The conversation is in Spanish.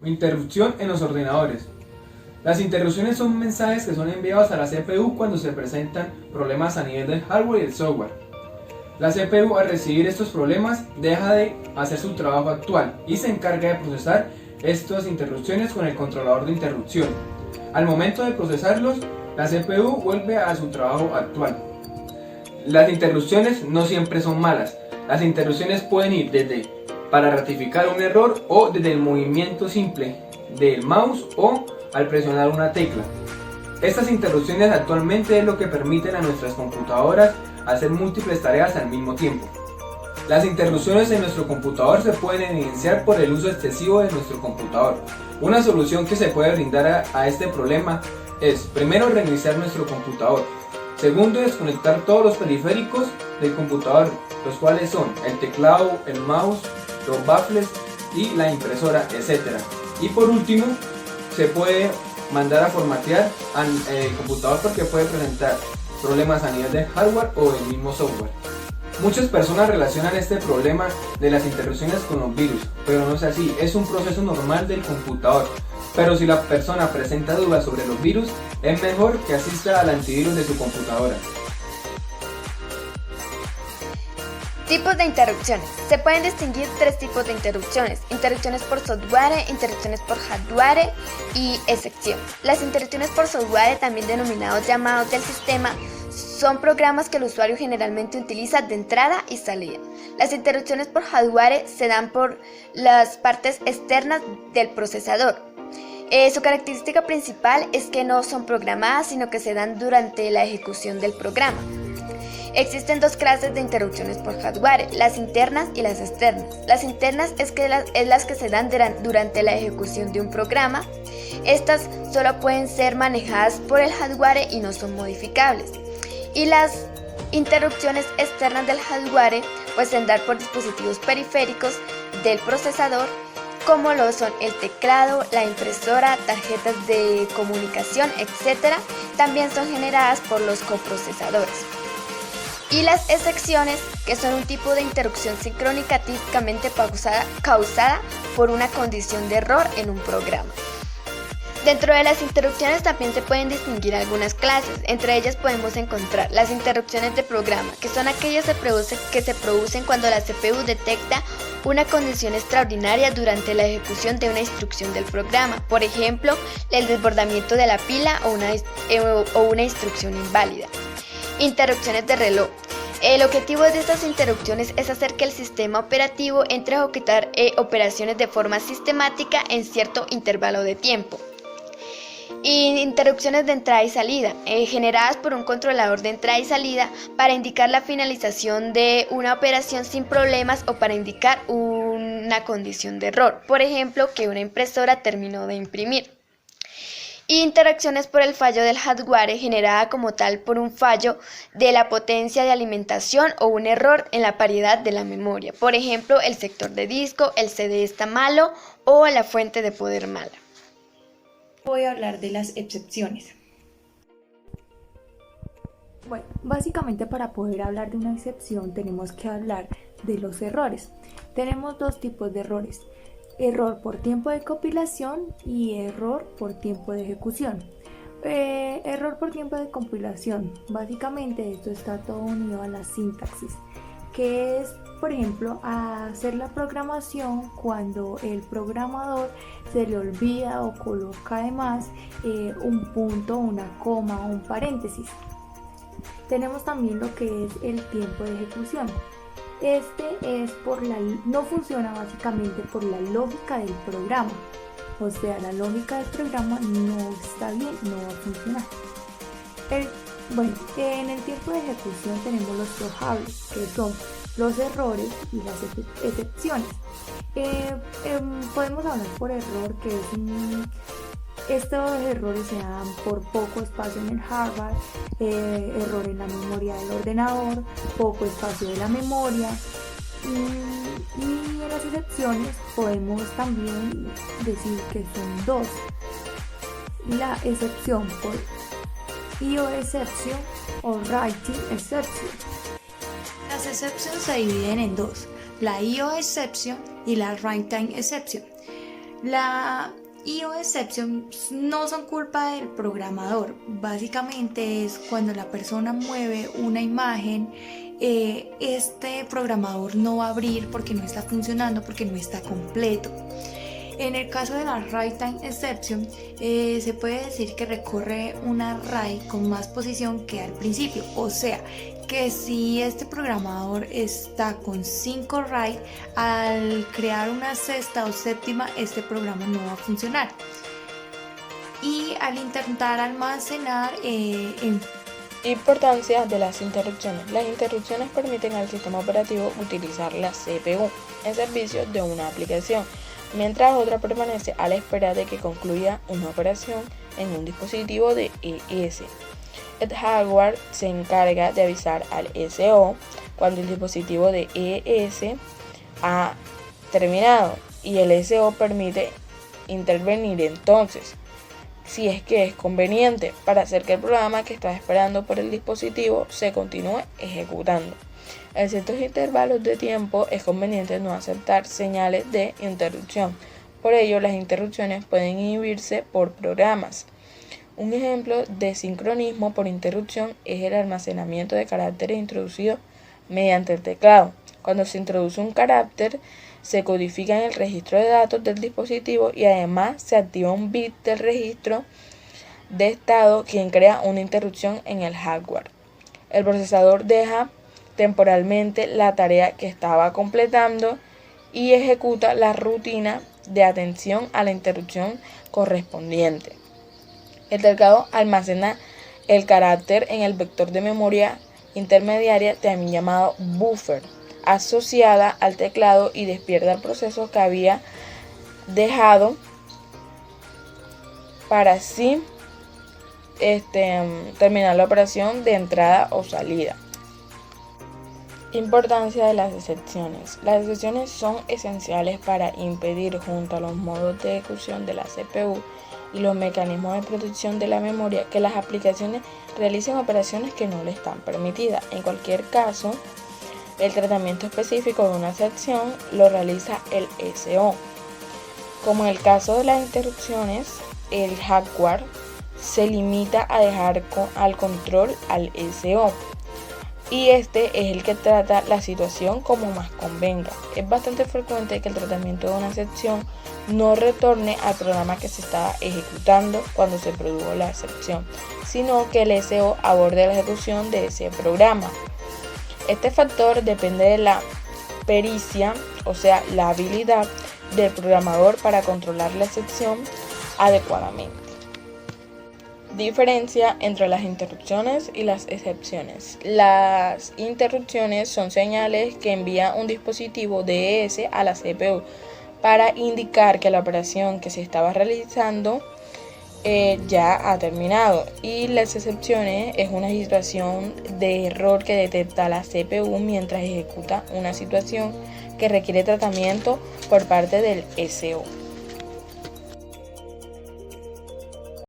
Interrupción en los ordenadores. Las interrupciones son mensajes que son enviados a la CPU cuando se presentan problemas a nivel del hardware y el software. La CPU, al recibir estos problemas, deja de hacer su trabajo actual y se encarga de procesar estas interrupciones con el controlador de interrupción. Al momento de procesarlos, la CPU vuelve a su trabajo actual. Las interrupciones no siempre son malas. Las interrupciones pueden ir desde para ratificar un error o desde el movimiento simple del mouse o al presionar una tecla. Estas interrupciones actualmente es lo que permiten a nuestras computadoras hacer múltiples tareas al mismo tiempo. Las interrupciones en nuestro computador se pueden evidenciar por el uso excesivo de nuestro computador. Una solución que se puede brindar a este problema es, primero, reiniciar nuestro computador. Segundo, desconectar todos los periféricos del computador, los cuales son el teclado, el mouse, los baffles y la impresora, etc. Y por último, se puede mandar a formatear el computador porque puede presentar problemas a nivel de hardware o del mismo software. Muchas personas relacionan este problema de las interrupciones con los virus, pero no es así, es un proceso normal del computador. Pero si la persona presenta dudas sobre los virus, es mejor que asista al antivirus de su computadora. Tipos de interrupciones. Se pueden distinguir tres tipos de interrupciones: interrupciones por software, interrupciones por hardware y excepción. Las interrupciones por software, también denominados llamados del sistema, son programas que el usuario generalmente utiliza de entrada y salida. Las interrupciones por hardware se dan por las partes externas del procesador. Su característica principal es que no son programadas, sino que se dan durante la ejecución del programa. Existen dos clases de interrupciones por hardware, las internas y las externas. Las internas es las que se dan durante la ejecución de un programa. Estas solo pueden ser manejadas por el hardware y no son modificables. Y las interrupciones externas del hardware pues se dan por dispositivos periféricos del procesador, como lo son el teclado, la impresora, tarjetas de comunicación, etc. También son generadas por los coprocesadores. Y las excepciones, que son un tipo de interrupción sincrónica típicamente causada por una condición de error en un programa. Dentro de las interrupciones también se pueden distinguir algunas clases. Entre ellas podemos encontrar las interrupciones de programa, que son aquellas que se producen cuando la CPU detecta una condición extraordinaria durante la ejecución de una instrucción del programa. Por ejemplo, el desbordamiento de la pila o una instrucción inválida. Interrupciones de reloj. El objetivo de estas interrupciones es hacer que el sistema operativo entre a ejecutar operaciones de forma sistemática en cierto intervalo de tiempo. Y interrupciones de entrada y salida, generadas por un controlador de entrada y salida para indicar la finalización de una operación sin problemas o para indicar una condición de error, por ejemplo, que una impresora terminó de imprimir. Y interacciones por el fallo del hardware, generada como tal por un fallo de la potencia de alimentación o un error en la paridad de la memoria. Por ejemplo, el sector de disco, el CD está malo o la fuente de poder mala. Voy a hablar de las excepciones. Bueno, básicamente para poder hablar de una excepción tenemos que hablar de los errores. Tenemos dos tipos de errores: error por tiempo de compilación y error por tiempo de ejecución. Error por tiempo de compilación, básicamente esto está todo unido a la sintaxis, que es, por ejemplo, hacer la programación cuando el programador se le olvida o coloca además un punto, una coma o un paréntesis. Tenemos también lo que es el tiempo de ejecución. Este es no funciona básicamente por la lógica del programa, o sea, la lógica del programa no está bien, no va a funcionar. En el tiempo de ejecución tenemos los flojables, que son los errores y las excepciones. Podemos hablar por error, que es estos errores se dan por poco espacio en el hardware, error en la memoria del ordenador, poco espacio de la memoria. Y en las excepciones podemos también decir que son dos: la excepción por IO exception o writing exception. Las exceptions se dividen en dos: la IO exception y la runtime exception. La IO exception no son culpa del programador, básicamente es cuando la persona mueve una imagen, este programador no va a abrir porque no está funcionando, porque no está completo. En el caso de la write time exception, se puede decir que recorre una array con más posición que al principio, o sea, que si este programador está con 5 write, al crear una sexta o séptima, este programa no va a funcionar. Y al intentar almacenar Importancia de las interrupciones. Las interrupciones permiten al sistema operativo utilizar la CPU en servicio de una aplicación, mientras otra permanece a la espera de que concluya una operación en un dispositivo de ES. El hardware se encarga de avisar al SO cuando el dispositivo de ES ha terminado y el SO permite intervenir entonces, si es que es conveniente, para hacer que el programa que está esperando por el dispositivo se continúe ejecutando. En ciertos intervalos de tiempo es conveniente no aceptar señales de interrupción. Por ello, las interrupciones pueden inhibirse por programas. Un ejemplo de sincronismo por interrupción es el almacenamiento de caracteres introducido mediante el teclado. Cuando se introduce un carácter, se codifica en el registro de datos del dispositivo y además se activa un bit del registro de estado, quien crea una interrupción en el hardware. El procesador deja temporalmente la tarea que estaba completando y ejecuta la rutina de atención a la interrupción correspondiente. El teclado almacena el carácter en el vector de memoria intermediaria, también llamado buffer, asociada al teclado y despierta el proceso que había dejado para así terminar la operación de entrada o salida. Importancia de las excepciones. Las excepciones son esenciales para impedir, junto a los modos de ejecución de la CPU y los mecanismos de protección de la memoria, que las aplicaciones realicen operaciones que no les están permitidas. En cualquier caso, el tratamiento específico de una excepción lo realiza el SO. Como en el caso de las interrupciones, el hardware se limita a dejar al control al SO. Y este es el que trata la situación como más convenga. Es bastante frecuente que el tratamiento de una excepción no retorne al programa que se estaba ejecutando cuando se produjo la excepción, sino que el SO aborde la ejecución de ese programa. Este factor depende de la pericia, o sea, la habilidad del programador para controlar la excepción adecuadamente. Diferencia entre las interrupciones y las excepciones. Las interrupciones son señales que envía un dispositivo DES a la CPU para indicar que la operación que se estaba realizando ya ha terminado, y las excepciones es una situación de error que detecta la CPU mientras ejecuta una situación que requiere tratamiento por parte del SO.